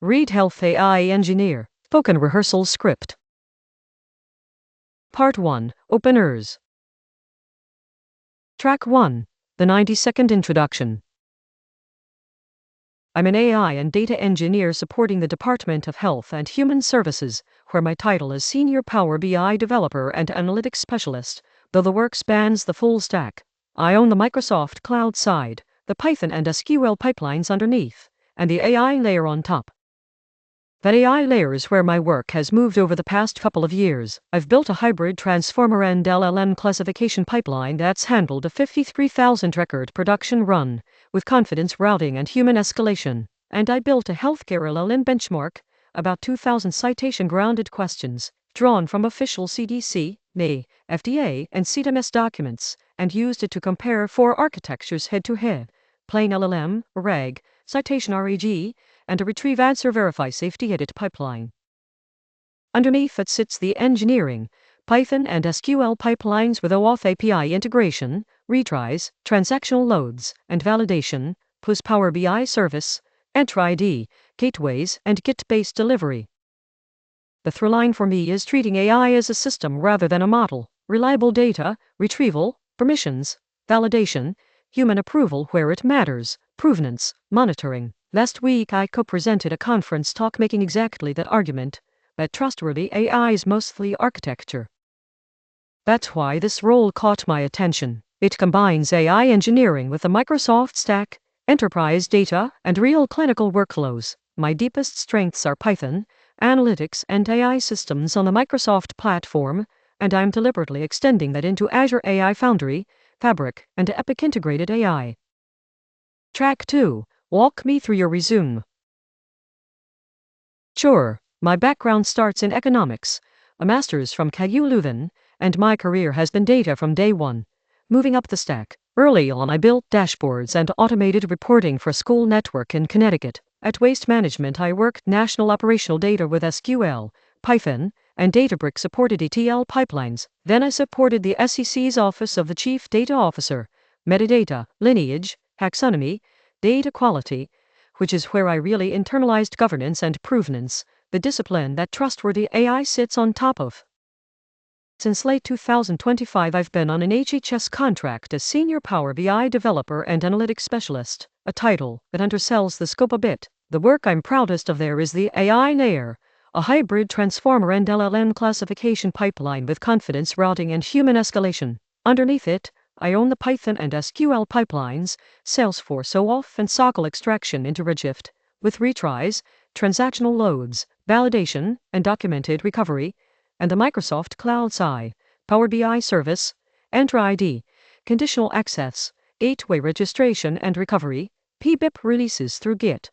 Reid Health AI Engineer. Spoken Rehearsal Script. Part 1. Openers. Track 1. The 90-second Introduction. I'm an AI and data engineer supporting the Department of Health and Human Services, where my title is Senior Power BI Developer and Analytics Specialist, though the work spans the full stack. I own the Microsoft Cloud side, the Python and SQL pipelines underneath, and the AI layer on top. That AI layer is where my work has moved over the past couple of years. I've built a hybrid transformer and LLM classification pipeline that's handled a 53,000 record production run, with confidence routing and human escalation. And I built a healthcare LLM benchmark, about 2,000 citation-grounded questions, drawn from official CDC, NA, FDA, and CMS documents, and used it to compare 4 architectures head-to-head: plain LLM, RAG, citation RAG, and a retrieve answer verify safety edit pipeline. Underneath it sits the engineering, Python and SQL pipelines with OAuth API integration, retries, transactional loads, and validation, plus Power BI service, Enter ID, gateways, and Git-based delivery. The through line for me is treating AI as a system rather than a model: reliable data, retrieval, permissions, validation, human approval where it matters, provenance, monitoring. Last week I co-presented a conference talk making exactly that argument, that trustworthy AI is mostly architecture. That's why this role caught my attention. It combines AI engineering with the Microsoft stack, enterprise data, and real clinical workflows. My deepest strengths are Python, analytics, and AI systems on the Microsoft platform, and I'm deliberately extending that into Azure AI Foundry, Fabric, and Epic Integrated AI. Track 2. Walk me through your resume. Sure, my background starts in economics, a master's from KU Leuven, and my career has been data from day one. Moving up the stack, early on I built dashboards and automated reporting for a school network in Connecticut. At Waste Management I worked national operational data with SQL, Python, and Databricks supported ETL pipelines. Then I supported the SEC's Office of the Chief Data Officer, metadata, lineage, taxonomy, data quality, which is where I really internalized governance and provenance, the discipline that trustworthy AI sits on top of. Since late 2025 I've been on an HHS contract as Senior Power BI Developer and Analytics Specialist, a title that undersells the scope a bit. The work I'm proudest of there is the AI layer, a hybrid transformer and LLM classification pipeline with confidence routing and human escalation. Underneath it, I own the Python and SQL pipelines, Salesforce OAuth and SOCL extraction into Redshift, with retries, transactional loads, validation, and documented recovery, and the Microsoft Cloud SI, Power BI service, Enter ID, conditional access, gateway registration and recovery, PBIP releases through Git.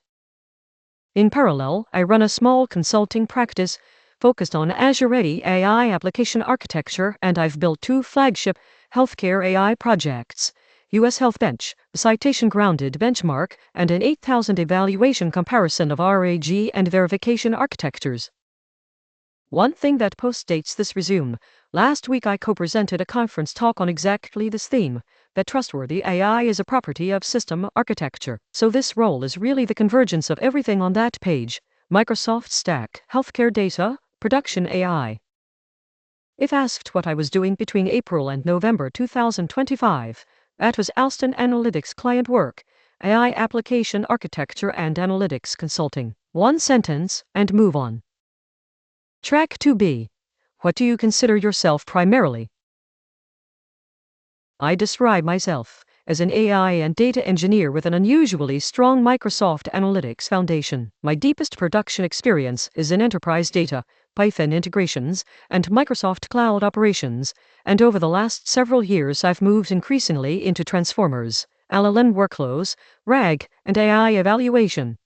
In parallel, I run a small consulting practice focused on Azure-ready AI application architecture, and I've built 2 flagship healthcare AI projects: US Health Bench, a citation-grounded benchmark, and an 8,000 evaluation comparison of RAG and verification architectures. One thing that postdates this resume: last week I co-presented a conference talk on exactly this theme, that trustworthy AI is a property of system architecture. So this role is really the convergence of everything on that page: Microsoft stack, healthcare data, production AI. If asked what I was doing between April and November 2025, that was Alston Analytics client work, AI application architecture and analytics consulting. One sentence, and move on. Track 2B. What do you consider yourself primarily? I describe myself as an AI and data engineer with an unusually strong Microsoft Analytics foundation. My deepest production experience is in enterprise data, Python integrations, and Microsoft Cloud operations, and over the last several years I've moved increasingly into transformers, LLM workflows, RAG, and AI evaluation.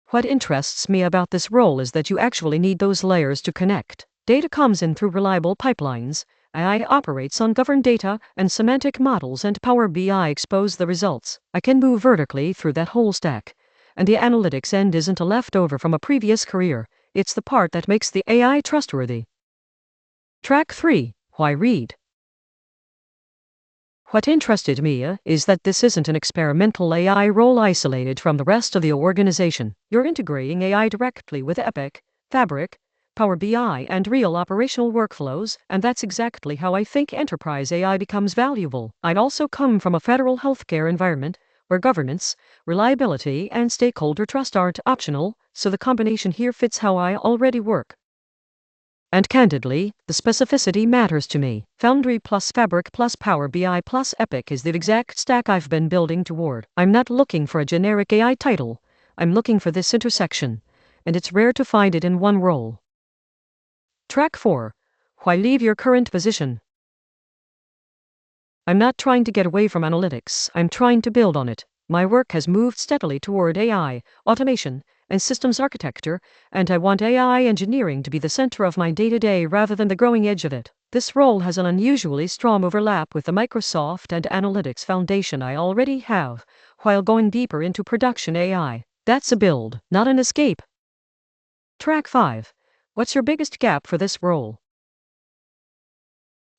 What interests me about this role is that you actually need those layers to connect. Data comes in through reliable pipelines, AI operates on governed data, and semantic models and Power BI expose the results. I can move vertically through that whole stack, and the analytics end isn't a leftover from a previous career, it's the part that makes the AI trustworthy. Track 3. Why Reid? What interested me is that this isn't an experimental AI role isolated from the rest of the organization. You're integrating AI directly with Epic, Fabric, Power BI, and real operational workflows, and that's exactly how I think enterprise AI becomes valuable. I also come from a federal healthcare environment where governance, reliability, and stakeholder trust aren't optional, so the combination here fits how I already work. And candidly, the specificity matters to me. Foundry plus Fabric plus Power BI plus Epic is the exact stack I've been building toward. I'm not looking for a generic AI title. I'm looking for this intersection, and it's rare to find it in one role. Track 4. Why leave your current position? I'm not trying to get away from analytics, I'm trying to build on it. My work has moved steadily toward AI, automation, and systems architecture, and I want AI engineering to be the center of my day-to-day rather than the growing edge of it. This role has an unusually strong overlap with the Microsoft and analytics foundation I already have, while going deeper into production AI. That's a build, not an escape. Track 5. What's your biggest gap for this role?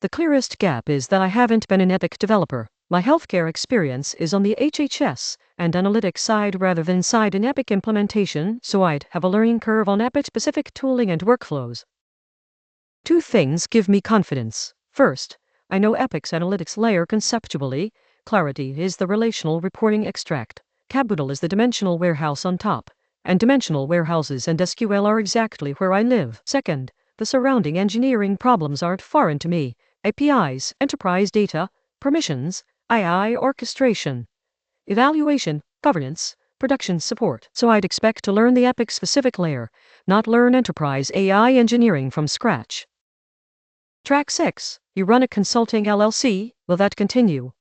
The clearest gap is that I haven't been an Epic developer. My healthcare experience is on the HHS and analytics side rather than inside an Epic implementation, so I'd have a learning curve on Epic-specific tooling and workflows. Two things give me confidence. First, I know Epic's analytics layer conceptually. Clarity is the relational reporting extract. Capital is the dimensional warehouse on top. And dimensional warehouses and SQL are exactly where I live. Second, the surrounding engineering problems aren't foreign to me. APIs, enterprise data, permissions, AI orchestration, evaluation, governance, production support. So I'd expect to learn the Epic-specific layer, not learn enterprise AI engineering from scratch. Track 6. You run a consulting LLC. Will that continue?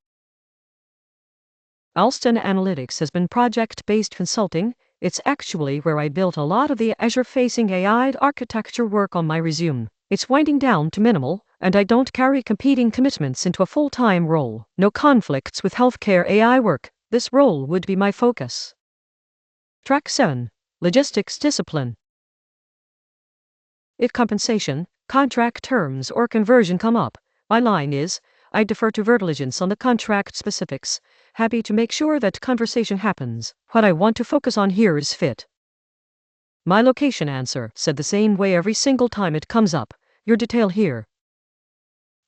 Alston Analytics has been project-based consulting. It's actually where I built a lot of the Azure-facing AI architecture work on my resume. It's winding down to minimal, and I don't carry competing commitments into a full-time role. No conflicts with healthcare AI work. This role would be my focus. Track 7. Logistics discipline. If compensation, contract terms, or conversion come up, my line is, I defer to vertiligence on the contract specifics. Happy to make sure that conversation happens. What I want to focus on here is fit. My location answer said the same way every single time it comes up. Your detail here.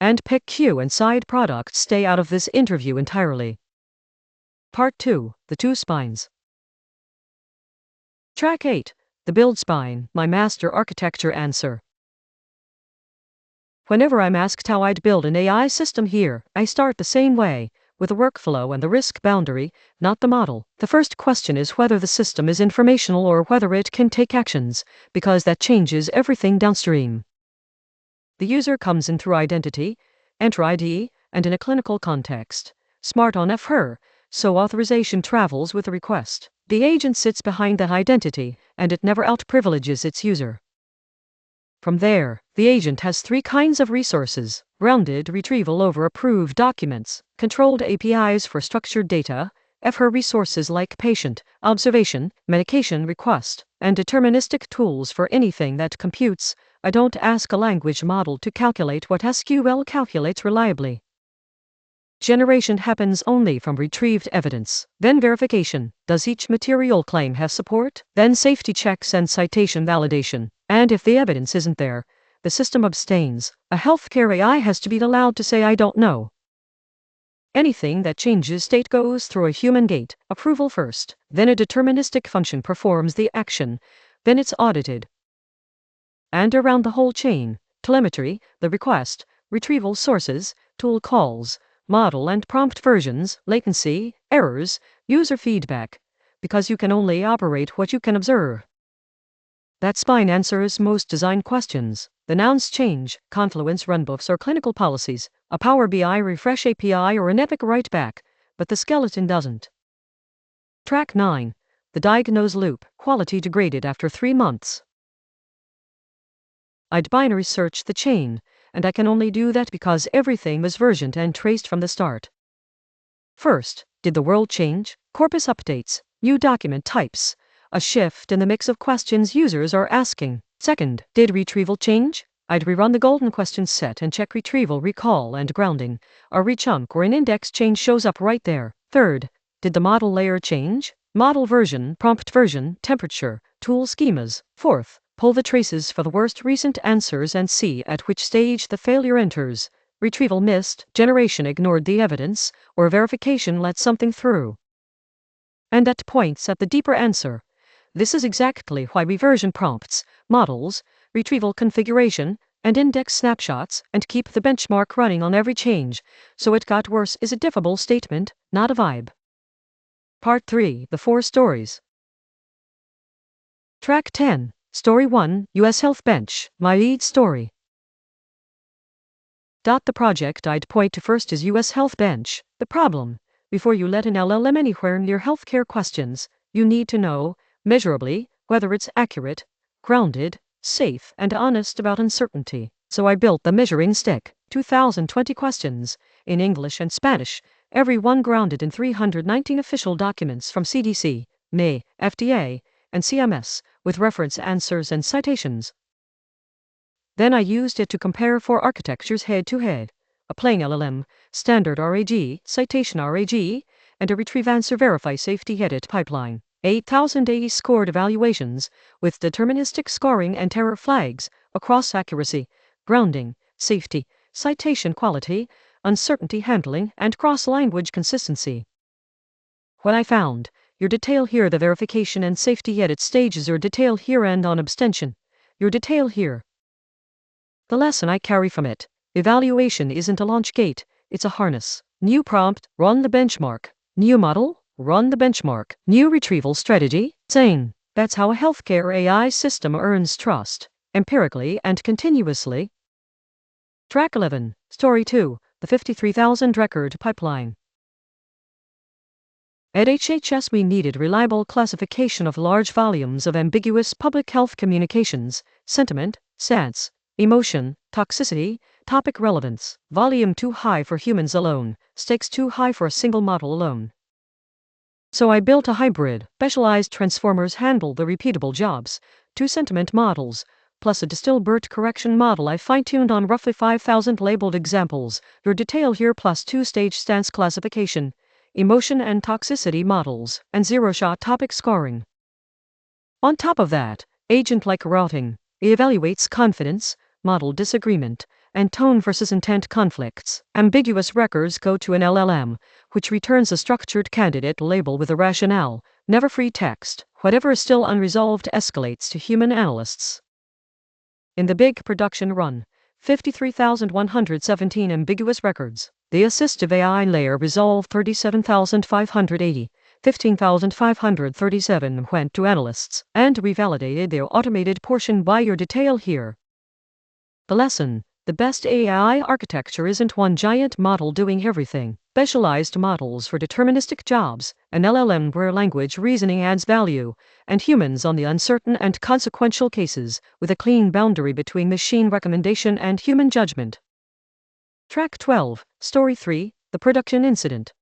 And pick Q and side products stay out of this interview entirely. Part 2. The two spines. Track 8. The build spine, my master architecture answer. Whenever I'm asked how I'd build an AI system here, I start the same way, with the workflow and the risk boundary, not the model. The first question is whether the system is informational or whether it can take actions, because that changes everything downstream. The user comes in through identity, enter ID, and in a clinical context. Smart on her, so authorization travels with the request. The agent sits behind that identity, and it never out-privileges its user. From there, the agent has three kinds of resources: grounded retrieval over approved documents, controlled APIs for structured data, her resources like patient, observation, medication request, and deterministic tools for anything that computes. I don't ask a language model to calculate what SQL calculates reliably. Generation happens only from retrieved evidence. Then verification. Does each material claim have support? Then safety checks and citation validation. And if the evidence isn't there, the system abstains. A healthcare AI has to be allowed to say I don't know. Anything that changes state goes through a human gate, approval first, then a deterministic function performs the action, then it's audited. And around the whole chain, telemetry, the request, retrieval sources, tool calls, model and prompt versions, latency, errors, user feedback, because you can only operate what you can observe. That spine answers most design questions. The nouns change, Confluence runbooks or clinical policies, a Power BI refresh API or an Epic write back, but the skeleton doesn't. Track 9. The diagnose loop, quality degraded after 3 months. I'd binary search the chain, and I can only do that because everything was versioned and traced from the start. First, did the world change? Corpus updates, new document types, a shift in the mix of questions users are asking. Second, did retrieval change? I'd rerun the golden questions set and check retrieval, recall, and grounding. A rechunk or an index change shows up right there. Third, did the model layer change? Model version, prompt version, temperature, tool schemas. Fourth, pull the traces for the worst recent answers and see at which stage the failure enters. Retrieval missed, generation ignored the evidence, or verification let something through. And at points at the deeper answer. This is exactly why we version prompts, models, retrieval configuration, and index snapshots, and keep the benchmark running on every change. So it got worse is a diffable statement, not a vibe. Part 3, The 4 Stories. Track 10, Story 1, US Health Bench, my lead story. The project I'd point to first is US Health Bench. The problem, before you let an LLM anywhere near healthcare questions, you need to know, measurably, whether it's accurate, grounded, safe, and honest about uncertainty. So I built the measuring stick, 2020 questions, in English and Spanish, every one grounded in 319 official documents from CDC, MA, FDA, and CMS, with reference answers and citations. Then I used it to compare 4 architectures head-to-head, a plain LLM, standard RAG, citation RAG, and a retrieve answer verify safety edit pipeline. 8,080 scored evaluations, with deterministic scoring and error flags, across accuracy, grounding, safety, citation quality, uncertainty handling, and cross-language consistency. What I found, your detail here the verification and safety edit stages, your detail here and on abstention, your detail here. The lesson I carry from it, evaluation isn't a launch gate, it's a harness. New prompt, run the benchmark. New model, run the benchmark. New retrieval strategy, sane. That's how a healthcare AI system earns trust, empirically and continuously. Track 11, Story 2, the 53,000 record pipeline. At HHS we needed reliable classification of large volumes of ambiguous public health communications, sentiment, SANS, emotion, toxicity, topic relevance, volume too high for humans alone, stakes too high for a single model alone. So I built a hybrid, specialized transformers handle the repeatable jobs, 2 sentiment models, plus a distilled BERT correction model I fine-tuned on roughly 5,000 labeled examples, your detail here plus 2-stage stance classification, emotion and toxicity models, and zero-shot topic scoring. On top of that, agent-like routing, evaluates confidence, model disagreement, and tone versus intent conflicts. Ambiguous records go to an LLM, which returns a structured candidate label with a rationale, never free text. Whatever is still unresolved escalates to human analysts. In the big production run, 53,117 ambiguous records. The assistive AI layer resolved 37,580. 15,537 went to analysts, and revalidated their automated portion by your detail here. The lesson, the best AI architecture isn't one giant model doing everything. Specialized models for deterministic jobs, an LLM where language reasoning adds value, and humans on the uncertain and consequential cases, with a clean boundary between machine recommendation and human judgment. Track 12, Story 3, The Production Incident.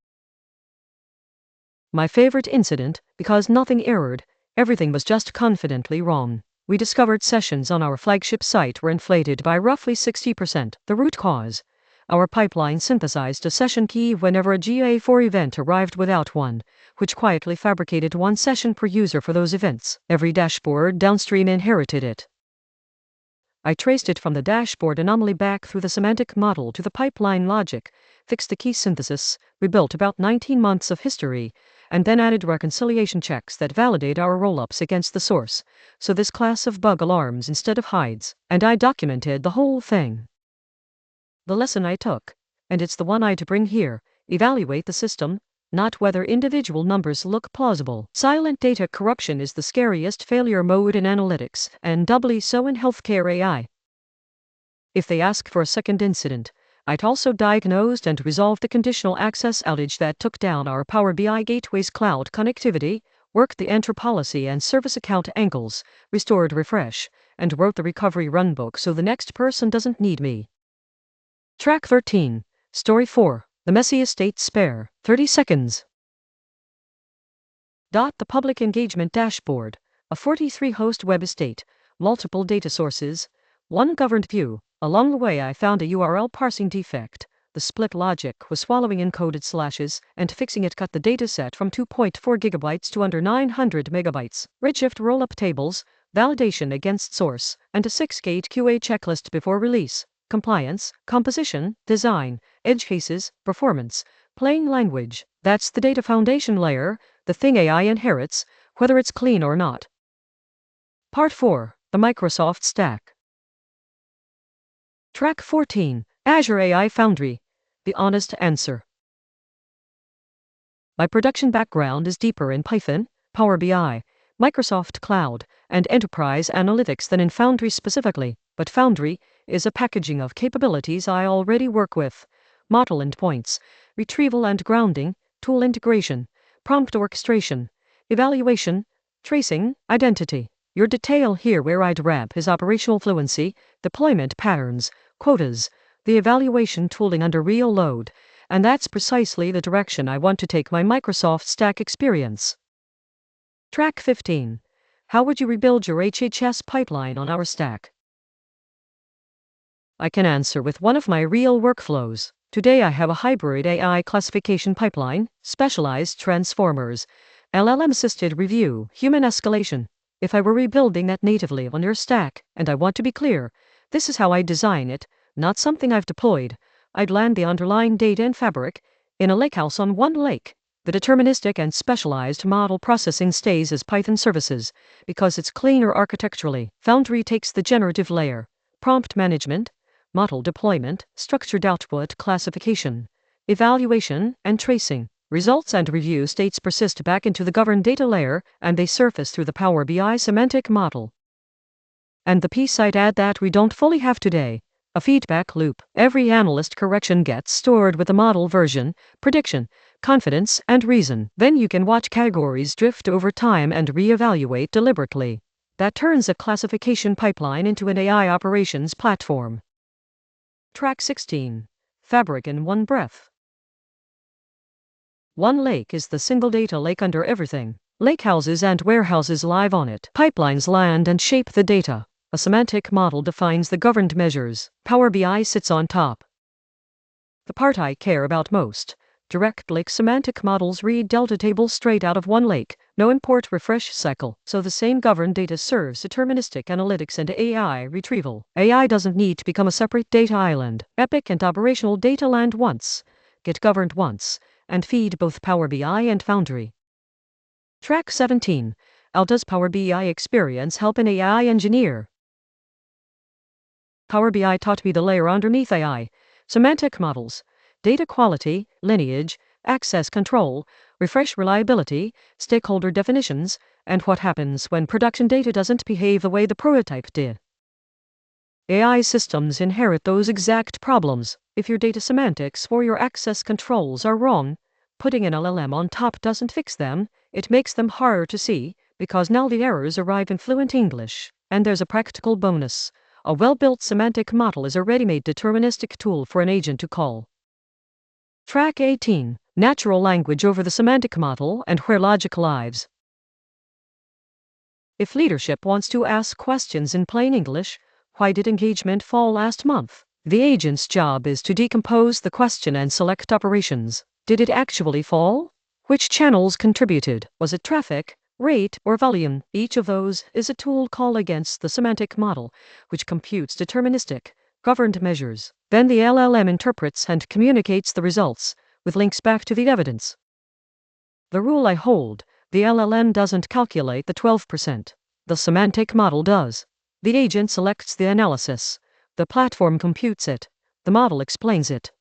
My favorite incident, because nothing errored, everything was just confidently wrong. We discovered sessions on our flagship site were inflated by roughly 60%. The root cause? Our pipeline synthesized a session key whenever a GA4 event arrived without one, which quietly fabricated 1 session per user for those events. Every dashboard downstream inherited it. I traced it from the dashboard anomaly back through the semantic model to the pipeline logic, fixed the key synthesis, rebuilt about 19 months of history, and then added reconciliation checks that validate our rollups against the source, so this class of bug alarms instead of hides, and I documented the whole thing. The lesson I took, and it's the one I'd bring here, evaluate the system, not whether individual numbers look plausible. Silent data corruption is the scariest failure mode in analytics, and doubly so in healthcare AI. If they ask for a second incident, I'd also diagnosed and resolved the conditional access outage that took down our Power BI gateway's cloud connectivity, worked the enter policy and service account angles, restored refresh, and wrote the recovery runbook so the next person doesn't need me. Track 13, Story 4, The Messy Estate Spare, 30 seconds. The public engagement dashboard, a 43-host web estate, multiple data sources, 1 Governed view. Along the way I found a URL parsing defect. The split logic was swallowing encoded slashes, and fixing it cut the dataset from 2.4 gigabytes to under 900 megabytes. Redshift roll-up tables, validation against source, and a 6-gate QA checklist before release. Compliance, composition, design, edge cases, performance, plain language. That's the data foundation layer, the thing AI inherits, whether it's clean or not. Part 4. The Microsoft Stack. Track 14. Azure AI Foundry. The honest answer. My production background is deeper in Python, Power BI, Microsoft Cloud, and Enterprise Analytics than in Foundry specifically, but Foundry is a packaging of capabilities I already work with: model endpoints, retrieval and grounding, tool integration, prompt orchestration, evaluation, tracing, identity. Your detail here where I'd ramp is operational fluency, deployment patterns, quotas, the evaluation tooling under real load, and that's precisely the direction I want to take my Microsoft Stack experience. Track 15. How would you rebuild your HHS pipeline on our stack? I can answer with one of my real workflows. Today I have a hybrid AI classification pipeline, specialized transformers, LLM-assisted review, human escalation. If I were rebuilding that natively on your stack, and I want to be clear, this is how I design it, not something I've deployed. I'd land the underlying data in Fabric, in a lakehouse on one lake. The deterministic and specialized model processing stays as Python services, because it's cleaner architecturally. Foundry takes the generative layer, prompt management, model deployment, structured output classification, evaluation, and tracing. Results and review states persist back into the governed data layer, and they surface through the Power BI semantic model. And the piece I'd add that we don't fully have today: a feedback loop. Every analyst correction gets stored with the model version, prediction, confidence, and reason. Then you can watch categories drift over time and reevaluate deliberately. That turns a classification pipeline into an AI operations platform. Track 16. Fabric in one breath. One lake is the single data lake under everything. Lakehouses and warehouses live on it. Pipelines land and shape the data. A semantic model defines the governed measures. Power BI sits on top. The part I care about most: direct lake semantic models read delta tables straight out of one lake, no import refresh cycle, so the same governed data serves deterministic analytics and AI retrieval. AI doesn't need to become a separate data island. Epic and operational data land once, get governed once, and feed both Power BI and Foundry. Track 17. How does Power BI experience help an AI engineer? Power BI taught me the layer underneath AI: semantic models, data quality, lineage, access control, refresh reliability, stakeholder definitions, and what happens when production data doesn't behave the way the prototype did. AI systems inherit those exact problems. If your data semantics or your access controls are wrong, putting an LLM on top doesn't fix them. It makes them harder to see, because now the errors arrive in fluent English. And there's a practical bonus: a well-built semantic model is a ready-made deterministic tool for an agent to call. Track 18. Natural language over the semantic model and where logic lives. If leadership wants to ask questions in plain English, why did engagement fall last month? The agent's job is to decompose the question and select operations. Did it actually fall? Which channels contributed? Was it traffic, rate, or volume? Each of those is a tool call against the semantic model, which computes deterministic, governed measures. Then the LLM interprets and communicates the results, with links back to the evidence. The rule I hold: the LLM doesn't calculate the 12%. The semantic model does. The agent selects the analysis. The platform computes it. The model explains it.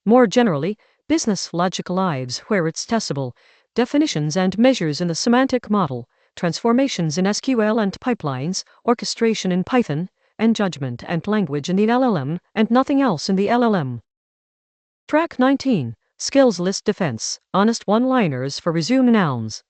More generally, business logic lives where it's testable: definitions and measures in the semantic model, transformations in SQL and pipelines, orchestration in Python, and judgment and language in the LLM, and nothing else in the LLM. Track 19. Skills list defense. Honest one-liners for resume nouns.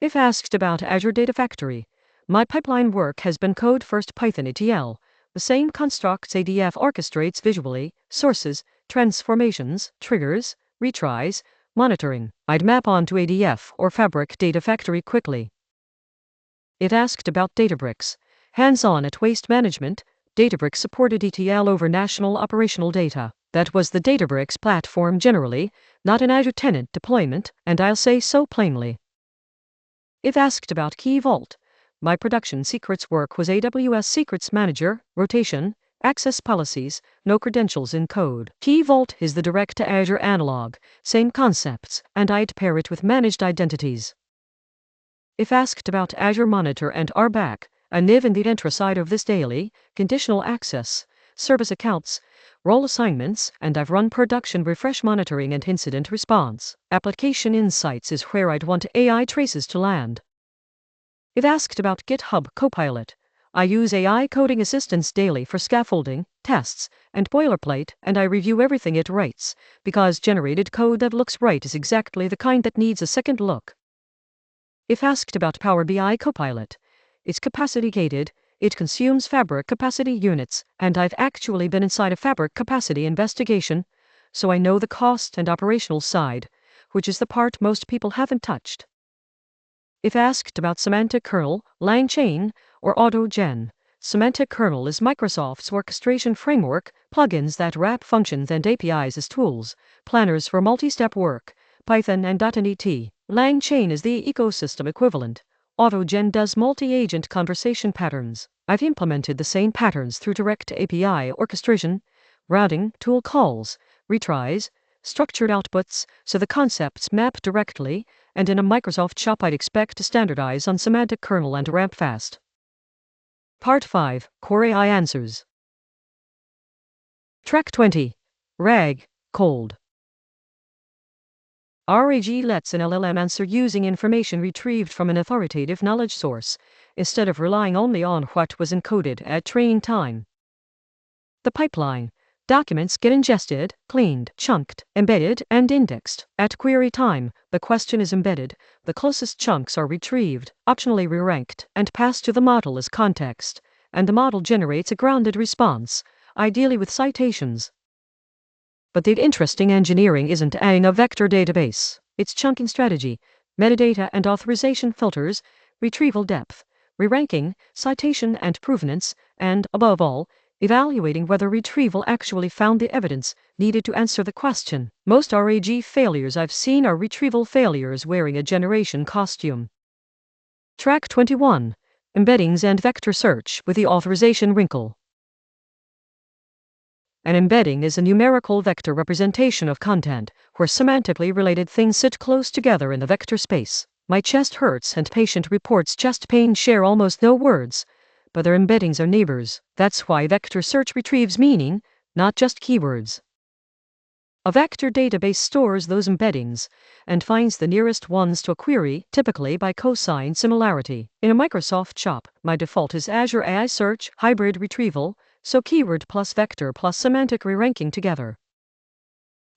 If asked about Azure Data Factory, my pipeline work has been code-first Python ETL. The same constructs ADF orchestrates visually: sources, transformations, triggers, retries, monitoring. I'd map onto ADF or Fabric Data Factory quickly. It asked about Databricks. Hands-on at waste management, Databricks supported ETL over national operational data. That was the Databricks platform generally, not an Azure tenant deployment, and I'll say so plainly. If asked about Key Vault, my production secrets work was AWS Secrets Manager, rotation, access policies, no credentials in code. Key Vault is the direct to Azure analog, same concepts, and I'd pair it with managed identities. If asked about Azure Monitor and RBAC, I live in the intra side of this daily, conditional access, service accounts, role assignments, and I've run production refresh monitoring and incident response. Application insights is where I'd want AI traces to land. If asked about GitHub Copilot, I use AI coding assistance daily for scaffolding, tests, and boilerplate, and I review everything it writes, because generated code that looks right is exactly the kind that needs a second look. If asked about Power BI Copilot, it's capacity gated, it consumes Fabric capacity units, and I've actually been inside a Fabric capacity investigation, so I know the cost and operational side, which is the part most people haven't touched. If asked about semantic kernel, LangChain, or AutoGen, semantic kernel is Microsoft's orchestration framework, plugins that wrap functions and APIs as tools, planners for multi-step work, Python and .NET. LangChain is the ecosystem equivalent. AutoGen does multi-agent conversation patterns. I've implemented the same patterns through direct API orchestration, routing, tool calls, retries, structured outputs, so the concepts map directly, and in a Microsoft shop I'd expect to standardize on semantic kernel and ramp fast. Part 5, Core AI Answers. Track 20. RAG, Cold. RAG lets an LLM answer using information retrieved from an authoritative knowledge source, instead of relying only on what was encoded at training time. The pipeline. Documents get ingested, cleaned, chunked, embedded, and indexed. At query time, the question is embedded, the closest chunks are retrieved, optionally re-ranked, and passed to the model as context, and the model generates a grounded response, ideally with citations. But the interesting engineering isn't adding a vector database. It's chunking strategy, metadata and authorization filters, retrieval depth, re-ranking, citation and provenance, and, above all, evaluating whether retrieval actually found the evidence needed to answer the question. Most RAG failures I've seen are retrieval failures wearing a generation costume. Track 21. Embeddings and vector search with the authorization wrinkle. An embedding is a numerical vector representation of content, where semantically related things sit close together in the vector space. My chest hurts and patient reports chest pain share almost no words, but their embeddings are neighbors. That's why vector search retrieves meaning, not just keywords. A vector database stores those embeddings and finds the nearest ones to a query, typically by cosine similarity. In a Microsoft shop, my default is Azure AI Search, hybrid retrieval, so keyword plus vector plus semantic re-ranking together.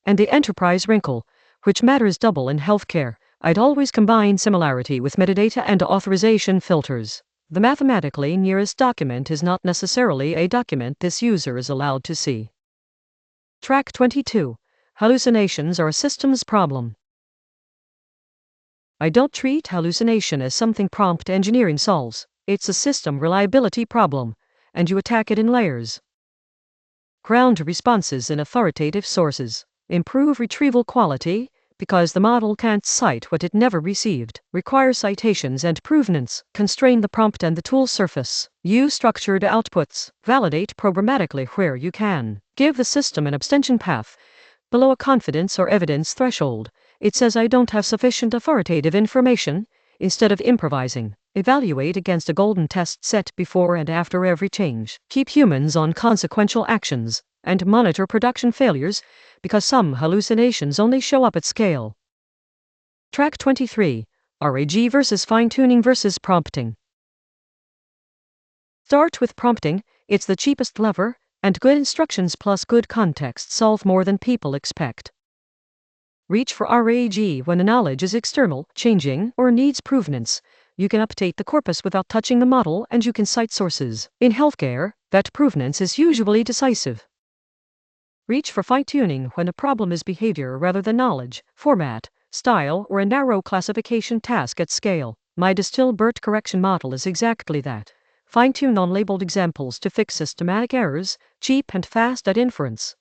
And the enterprise wrinkle, which matters double in healthcare, I'd always combine similarity with metadata and authorization filters. The mathematically nearest document is not necessarily a document this user is allowed to see. Track 22. Hallucinations are a systems problem. I don't treat hallucination as something prompt engineering solves. It's a system reliability problem, and you attack it in layers. Ground responses in authoritative sources. Improve retrieval quality, because the model can't cite what it never received. Require citations and provenance. Constrain the prompt and the tool surface. Use structured outputs. Validate programmatically where you can. Give the system an abstention path. Below a confidence or evidence threshold, it says I don't have sufficient authoritative information, instead of improvising. Evaluate against a golden test set before and after every change. Keep humans on consequential actions, and monitor production failures, because some hallucinations only show up at scale. Track 23. RAG versus fine-tuning versus prompting. Start with prompting. It's the cheapest lever, and good instructions plus good context solve more than people expect. Reach for RAG when the knowledge is external, changing, or needs provenance. You can update the corpus without touching the model, and you can cite sources. In healthcare, that provenance is usually decisive. Reach for fine-tuning when a problem is behavior rather than knowledge, format, style, or a narrow classification task at scale. My distilled BERT correction model is exactly that. Fine-tune unlabeled examples to fix systematic errors, cheap and fast at inference.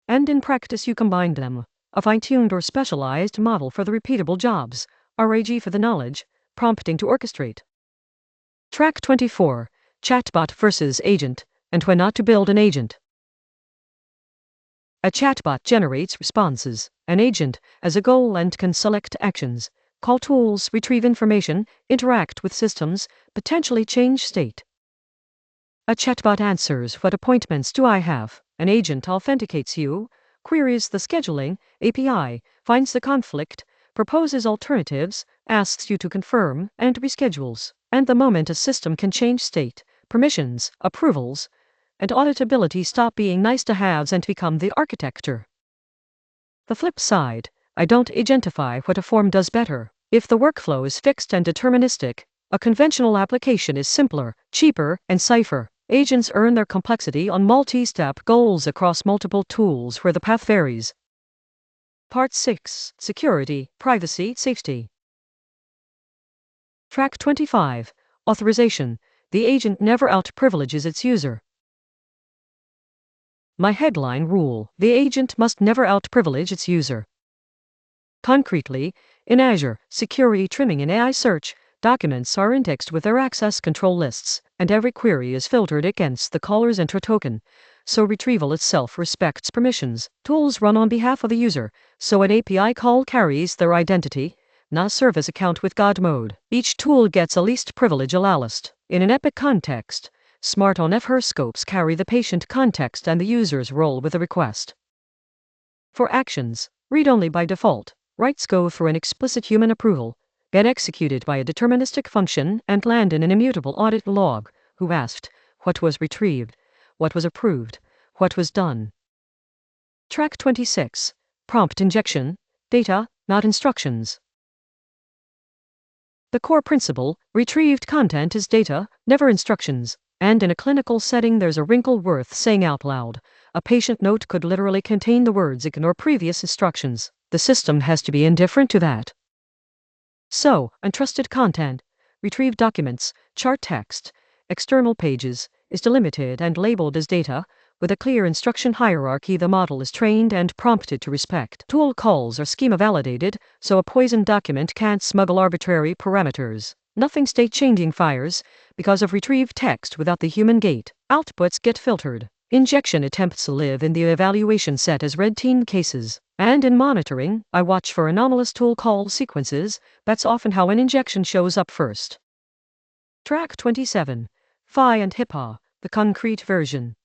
And in practice you combine them. A fine-tuned or specialized model for the repeatable jobs, RAG for the knowledge, prompting to orchestrate. Track 24, Chatbot versus Agent, and when not to build an agent. A chatbot generates responses. An agent has a goal and can select actions, call tools, retrieve information, interact with systems, potentially change state. A chatbot answers, what appointments do I have? An agent authenticates you, queries the scheduling API, finds the conflict, proposes alternatives, asks you to confirm, and reschedules. And the moment a system can change state, permissions, approvals, and auditability stop being nice-to-haves and become the architecture. The flip side, I don't agentify what a form does better. If the workflow is fixed and deterministic, a conventional application is simpler, cheaper, and safer. Agents earn their complexity on multi-step goals across multiple tools where the path varies. Part 6. Security, Privacy, Safety. Track 25. Authorization. The agent never out-privileges its user. My headline rule: the agent must never out-privilege its user. Concretely, in Azure, security trimming in AI search, documents are indexed with their access control lists, and every query is filtered against the caller's enter token, so retrieval itself respects permissions. Tools run on behalf of the user, so an API call carries their identity, not a service account with God mode. Each tool gets a least privilege allow list. In an epic context, smart on-FR scopes carry the patient context and the user's role with the request. For actions, read only by default. Writes go through an explicit human approval, get executed by a deterministic function, and land in an immutable audit log. Who asked? What was retrieved? What was approved? What was done? Track 26. Prompt injection. Data, not instructions. The core principle, retrieved content is data, never instructions. And in a clinical setting there's a wrinkle worth saying out loud. A patient note could literally contain the words ignore previous instructions. The system has to be indifferent to that. So, untrusted content, retrieved documents, chart text, external pages, is delimited and labeled as data. With a clear instruction hierarchy the model is trained and prompted to respect. Tool calls are schema validated, so a poisoned document can't smuggle arbitrary parameters. Nothing state-changing fires, because of retrieved text without the human gate. Outputs get filtered. Injection attempts live in the evaluation set as red team cases. And in monitoring, I watch for anomalous tool call sequences. That's often how an injection shows up first. Track 27. Phi and HIPAA, the concrete version.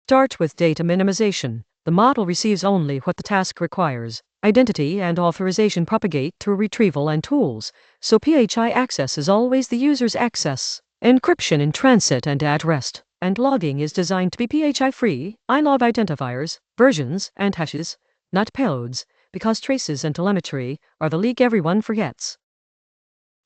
Start with data minimization. The model receives only what the task requires. Identity and authorization propagate through retrieval and tools, so PHI access is always the user's access. Encryption in transit and at rest. And logging is designed to be PHI-free. I log identifiers, versions, and hashes, not payloads, because traces and telemetry are the leak everyone forgets.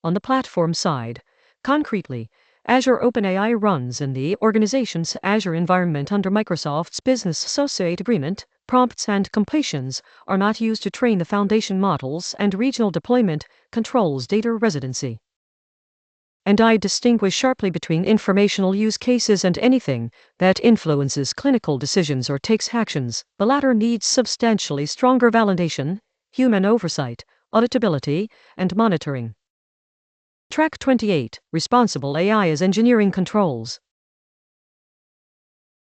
On the platform side, concretely, Azure OpenAI runs in the organization's Azure environment under Microsoft's Business Associate Agreement. Prompts and completions are not used to train the foundation models, and regional deployment controls data residency. And I distinguish sharply between informational use cases and anything that influences clinical decisions or takes actions. The latter needs substantially stronger validation, human oversight, auditability, and monitoring. Track 28. Responsible AI as engineering controls.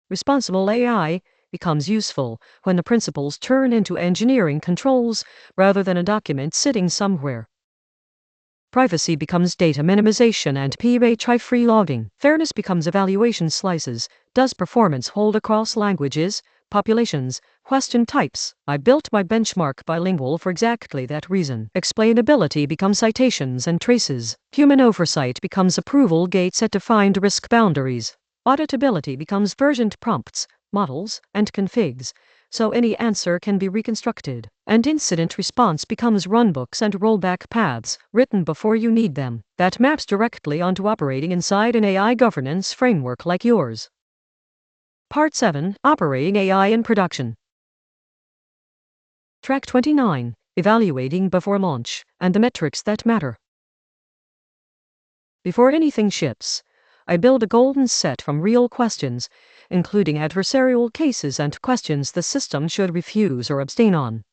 Responsible AI becomes useful when the principles turn into engineering controls rather than a document sitting somewhere. Privacy becomes data minimization and PHI-free logging. Fairness becomes evaluation slices. Does performance hold across languages, populations, question types? I built my benchmark bilingual for exactly that reason. Explainability becomes citations and traces. Human oversight becomes approval gates at defined risk boundaries. Auditability becomes versioned prompts, models, and configs, so any answer can be reconstructed. And incident response becomes runbooks and rollback paths, written before you need them. That maps directly onto operating inside an AI governance framework like yours. Part 7. Operating AI in production. Track 29. Evaluating before launch, and the metrics that matter. Before anything ships, I build a golden set from real questions, including adversarial cases and questions the system should refuse or abstain on.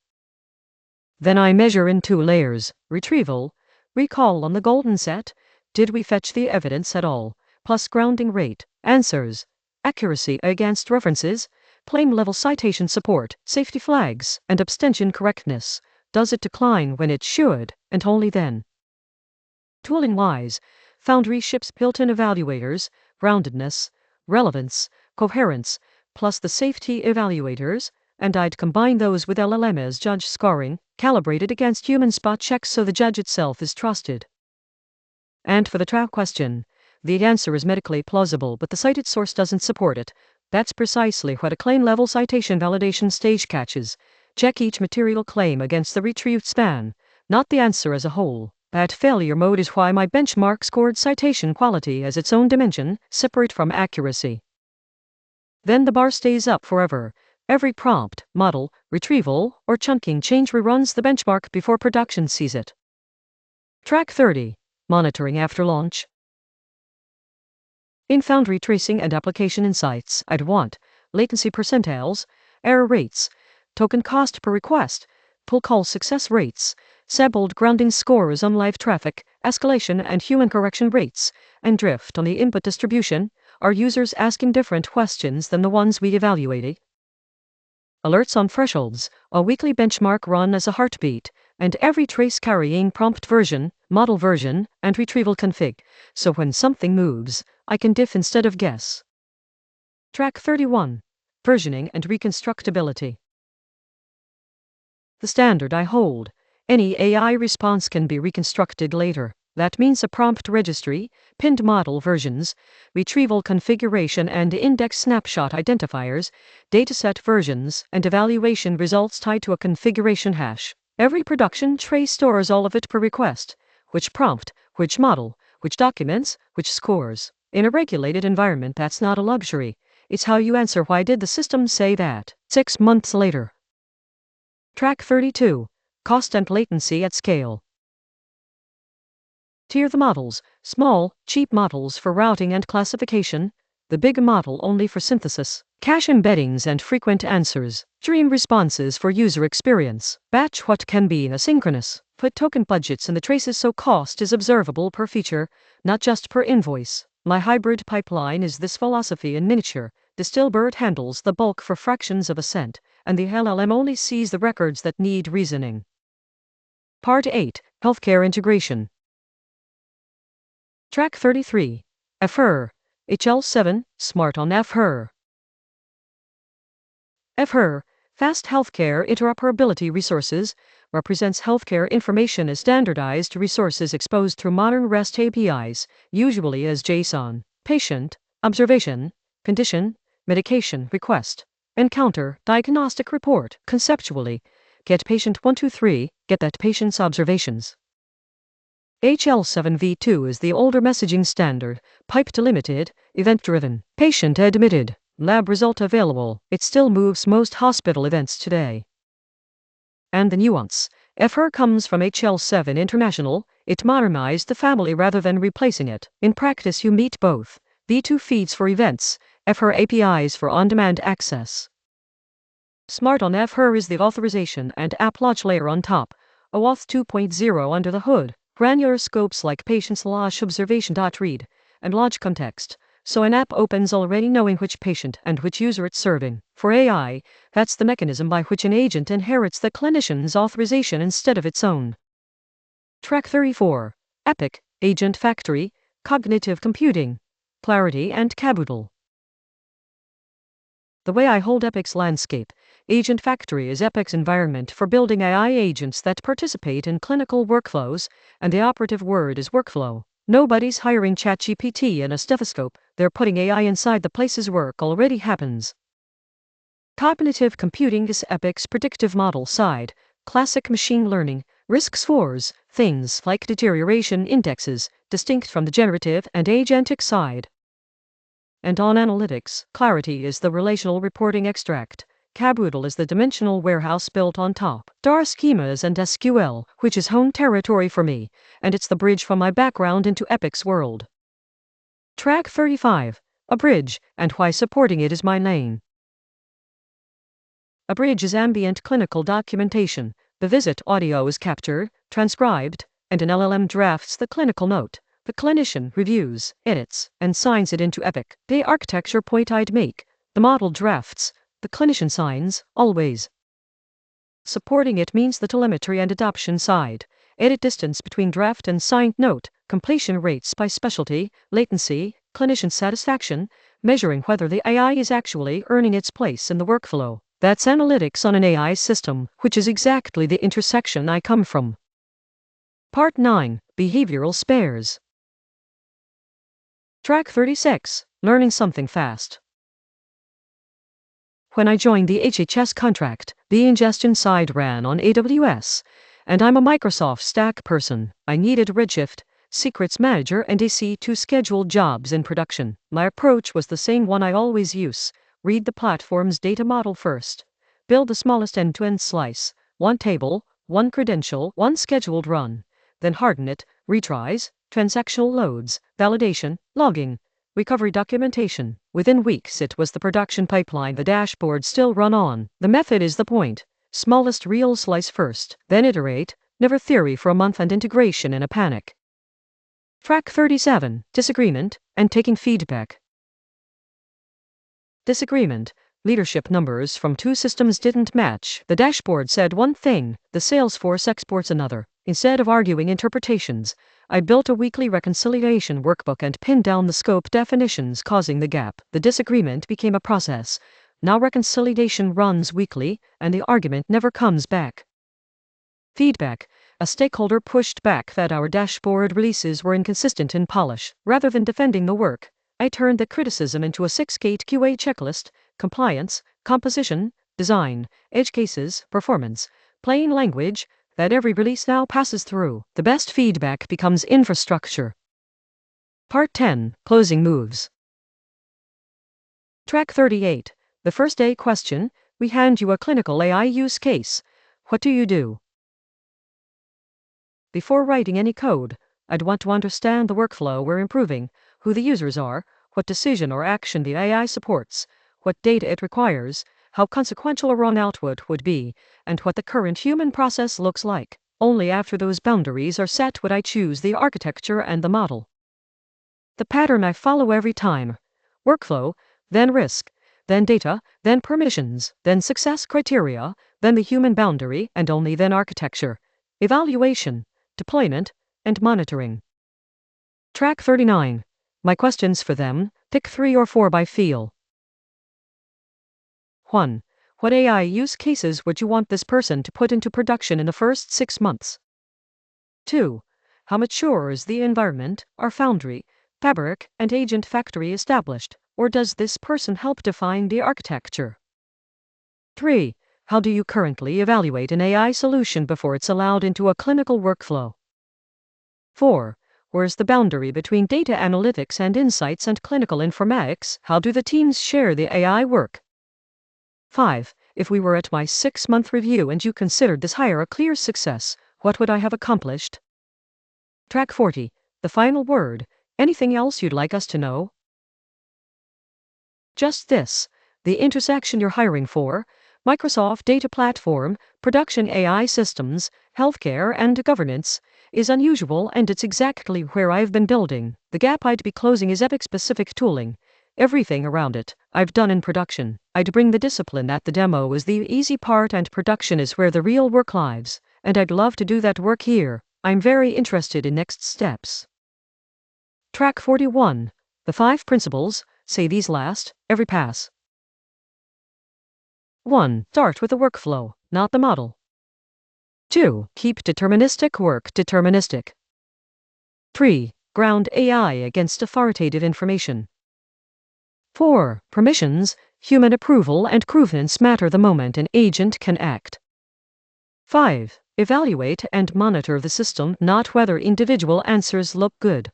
Then I measure in 2 layers: retrieval, recall on the golden set, did we fetch the evidence at all, plus grounding rate, answers, accuracy against references, claim level citation support, safety flags, and abstention correctness, does it decline when it should, and only then. Tooling-wise, Foundry ships built-in evaluators, roundedness, relevance, coherence, plus the safety evaluators, and I'd combine those with LLM as judge scoring, calibrated against human spot checks so the judge itself is trusted. And for the trial question, the answer is medically plausible but the cited source doesn't support it. That's precisely what a claim-level citation validation stage catches. Check each material claim against the retrieved span, not the answer as a whole. That failure mode is why my benchmark scored citation quality as its own dimension, separate from accuracy. Then the bar stays up forever. Every prompt, model, retrieval, or chunking change reruns the benchmark before production sees it. Track 30. Monitoring after launch. In Foundry tracing and application insights, I'd want latency percentiles, error rates, token cost per request, pull call success rates, sampled grounding scores on live traffic, escalation and human correction rates, and drift on the input distribution. Are users asking different questions than the ones we evaluated? Alerts on thresholds, a weekly benchmark run as a heartbeat, and every trace carrying prompt version, model version, and retrieval config, so when something moves, I can diff instead of guess. Track 31. Versioning and reconstructability. The standard I hold: any AI response can be reconstructed later. That means a prompt registry, pinned model versions, retrieval configuration and index snapshot identifiers, dataset versions, and evaluation results tied to a configuration hash. Every production trace stores all of it per request: which prompt, which model, which documents, which scores. In a regulated environment, that's not a luxury. It's how you answer why did the system say that 6 months later. Track 32. Cost and latency at scale. Tier the models: small, cheap models for routing and classification, the big model only for synthesis, cache embeddings and frequent answers, stream responses for user experience, batch what can be asynchronous, put token budgets in the traces so cost is observable per feature, not just per invoice. My hybrid pipeline is this philosophy in miniature. Distilbert handles the bulk for fractions of a cent, and the LLM only sees the records that need reasoning. Part 8. Healthcare integration. Track 33. FHER, HL7, Smart on FHER. FHER, Fast Healthcare Interoperability Resources, represents healthcare information as standardized resources exposed through modern REST APIs, usually as JSON. Patient, observation, condition, medication request, encounter, diagnostic report. Conceptually, get patient 123, get that patient's observations. HL7v2 is the older messaging standard, pipe delimited, event-driven. Patient admitted, lab result available. It still moves most hospital events today. And the nuance: FHER comes from HL7 International. It modernized the family rather than replacing it. In practice you meet both: V2 feeds for events, FHER APIs for on-demand access. Smart on FHER is the authorization and app lodge layer on top, OAuth 2.0 under the hood. Granular scopes like patient's lodge observation.read and lodge context, so an app opens already knowing which patient and which user it's serving. For AI, that's the mechanism by which an agent inherits the clinician's authorization instead of its own. Track 34. Epic, Agent Factory, Cognitive Computing, Clarity and Caboodle. The way I hold Epic's landscape: Agent Factory is Epic's environment for building AI agents that participate in clinical workflows, and the operative word is workflow. Nobody's hiring ChatGPT and a stethoscope, they're putting AI inside the places work already happens. Cognitive computing is Epic's predictive model side, classic machine learning, risk scores, things like deterioration indexes, distinct from the generative and agentic side. And on analytics, Clarity is the relational reporting extract. Caboodle is the dimensional warehouse built on top. Star schemas and SQL, which is home territory for me, and it's the bridge from my background into Epic's world. Track 35. A bridge, and why supporting it is my lane. A bridge is ambient clinical documentation. The visit audio is captured, transcribed, and an LLM drafts the clinical note. The clinician reviews, edits, and signs it into Epic. The architecture point I'd make. The model drafts. The clinician signs, always. Supporting it means the telemetry and adoption side. Edit distance between draft and signed note. Completion rates by specialty, latency, clinician satisfaction, measuring whether the AI is actually earning its place in the workflow. That's analytics on an AI system, which is exactly the intersection I come from. Part 9. Behavioral Spares. Track 36. Learning something fast. When I joined the HHS contract, the ingestion side ran on AWS, and I'm a Microsoft Stack person. I needed Redshift, Secrets Manager, and AC to schedule jobs in production. My approach was the same one I always use. Read the platform's data model first. Build the smallest end-to-end slice. One table, one credential, one scheduled run. Then harden it, retries, transactional loads, validation, logging, recovery documentation. Within weeks it was the production pipeline the dashboard still run on. The method is the point. Smallest real slice first, then iterate, never theory for a month and integration in a panic. Track 37. Disagreement, and taking feedback. Disagreement. Leadership numbers from two systems didn't match. The dashboard said one thing, the Salesforce exports another. Instead of arguing interpretations, I built a weekly reconciliation workbook and pinned down the scope definitions causing the gap. The disagreement became a process. Now reconciliation runs weekly, and the argument never comes back. Feedback. A stakeholder pushed back that our dashboard releases were inconsistent in polish. Rather than defending the work, I turned the criticism into a 6-gate QA checklist: compliance, composition, design, edge cases, performance, plain language, that every release now passes through. The best feedback becomes infrastructure. Part 10. Closing moves. Track 38. The first day question. We hand you a clinical AI use case. What do you do? Before writing any code, I'd want to understand the workflow we're improving, who the users are, what decision or action the AI supports, what data it requires, how consequential a run output would be, and what the current human process looks like. Only after those boundaries are set would I choose the architecture and the model. The pattern I follow every time: workflow, then risk, then data, then permissions, then success criteria, then the human boundary, and only then architecture, evaluation, deployment, and monitoring. Track 39. My questions for them. Pick 3 or 4 by feel. 1. What AI use cases would you want this person to put into production in the first 6 months? 2. How mature is the environment? Are Foundry, Fabric, and Agent Factory established, or does this person help define the architecture? 3. How do you currently evaluate an AI solution before it's allowed into a clinical workflow? 4. Where's the boundary between data analytics and insights and clinical informatics? How do the teams share the AI work? 5. If we were at my 6-month review and you considered this hire a clear success, what would I have accomplished? Track 40. The final word. Anything else you'd like us to know? Just this. The intersection you're hiring for: Microsoft Data Platform, production AI systems, healthcare, and governance, is unusual, and it's exactly where I've been building. The gap I'd be closing is Epic-specific tooling. Everything around it, I've done in production. I'd bring the discipline that the demo is the easy part and production is where the real work lives, and I'd love to do that work here. I'm very interested in next steps. Track 41. The 5 principles. Say these last, every pass. 1. Start with the workflow, not the model. 2. Keep deterministic work deterministic. 3. Ground AI against authoritative information. 4. Permissions, human approval, and provenance matter the moment an agent can act. 5. Evaluate and monitor the system, not whether individual answers look good.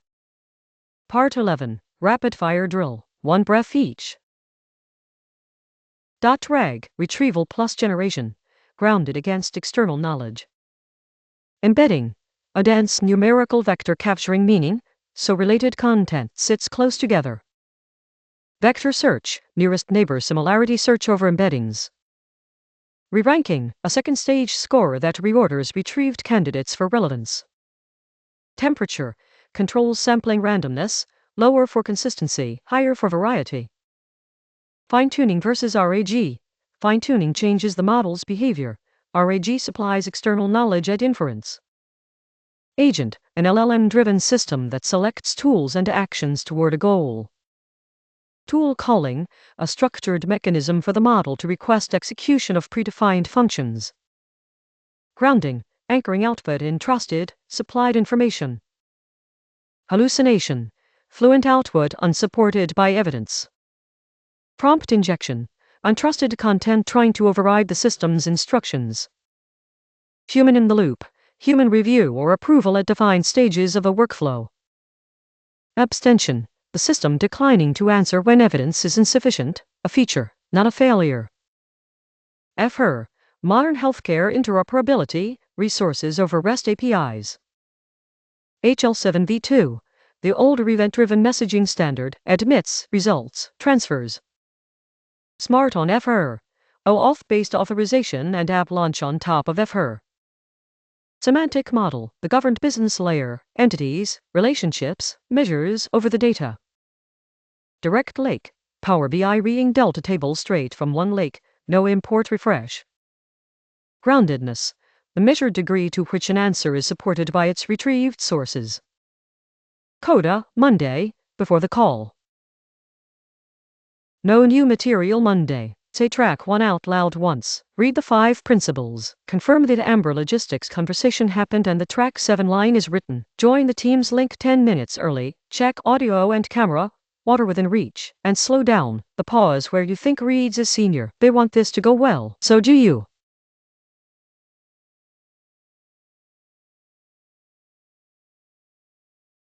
Part 11. Rapid-fire drill. 1 breath each. .rag, retrieval plus generation, grounded against external knowledge. Embedding, a dense numerical vector capturing meaning, so related content sits close together. Vector search, nearest neighbor similarity search over embeddings. Re-ranking, a second-stage score that reorders retrieved candidates for relevance. Temperature, controls sampling randomness, lower for consistency, higher for variety. Fine-tuning versus RAG. Fine-tuning changes the model's behavior. RAG supplies external knowledge and inference. Agent, an LLM-driven system that selects tools and actions toward a goal. Tool calling, a structured mechanism for the model to request execution of predefined functions. Grounding, anchoring output in trusted, supplied information. Hallucination, fluent output unsupported by evidence. Prompt injection, untrusted content trying to override the system's instructions. Human in the loop, human review or approval at defined stages of a workflow. Abstention, the system declining to answer when evidence is insufficient, a feature, not a failure. FHIR, modern healthcare interoperability, resources over REST APIs. HL7v2, the older event-driven messaging standard, admits, results, transfers. Smart on FHIR, OAuth-based authorization and app launch on top of FHIR. Semantic model, the governed business layer, entities, relationships, measures over the data. Direct lake, Power BI reading delta tables straight from one lake, no import refresh. Groundedness, the measured degree to which an answer is supported by its retrieved sources. Coda, Monday, before the call. No new material Monday. Say track 1 out loud once. Read the 5 principles. Confirm that Amber Logistics conversation happened and the track 7 line is written. Join the Teams link 10 minutes early. Check audio and camera. Water within reach. And slow down. The pause where you think Reid's is senior. They want this to go well. So do you.